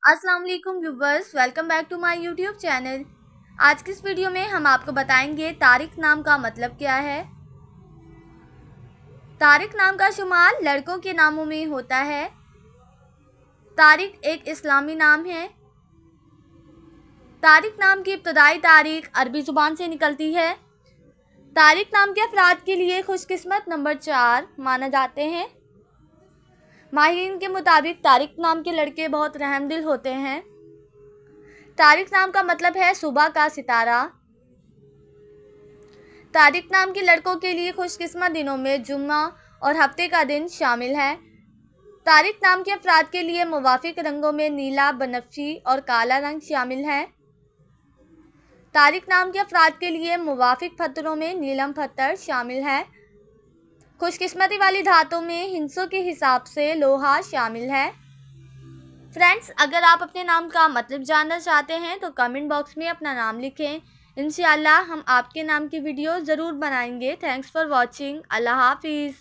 अस्सलाम वालेकुम viewers, welcome back to my YouTube channel. आज की इस वीडियो में हम आपको बताएंगे तारिक नाम का मतलब क्या है। तारिक नाम का शुमार लड़कों के नामों में होता है। तारिक एक इस्लामी नाम है। तारिक नाम की इब्तदाई तारीख अरबी ज़ुबान से निकलती है। तारिक नाम के अफराद के लिए खुशकिस्मत नंबर 4 माना जाते हैं। माहिरीन के मुताबिक तारिक नाम के लड़के बहुत रहमदिल होते हैं। तारिक नाम का मतलब है सुबह का सितारा। तारिक नाम के लड़कों के लिए खुशकिस्मत दिनों में जुम्मा और हफ्ते का दिन शामिल है। तारिक नाम के अफराद के लिए मुवाफिक रंगों में नीला, बनफशी और काला रंग शामिल है। तारिक नाम के अफराद के लिए मुवाफिक पत्थरों में नीलम पत्थर शामिल है। खुशकिस्मती वाली धातों में हिंसों के हिसाब से लोहा शामिल है। फ्रेंड्स, अगर आप अपने नाम का मतलब जानना चाहते हैं तो कमेंट बॉक्स में अपना नाम लिखें। इंशाअल्लाह हम आपके नाम की वीडियो ज़रूर बनाएंगे। Thanks for watching. अल्लाह हाफिज़।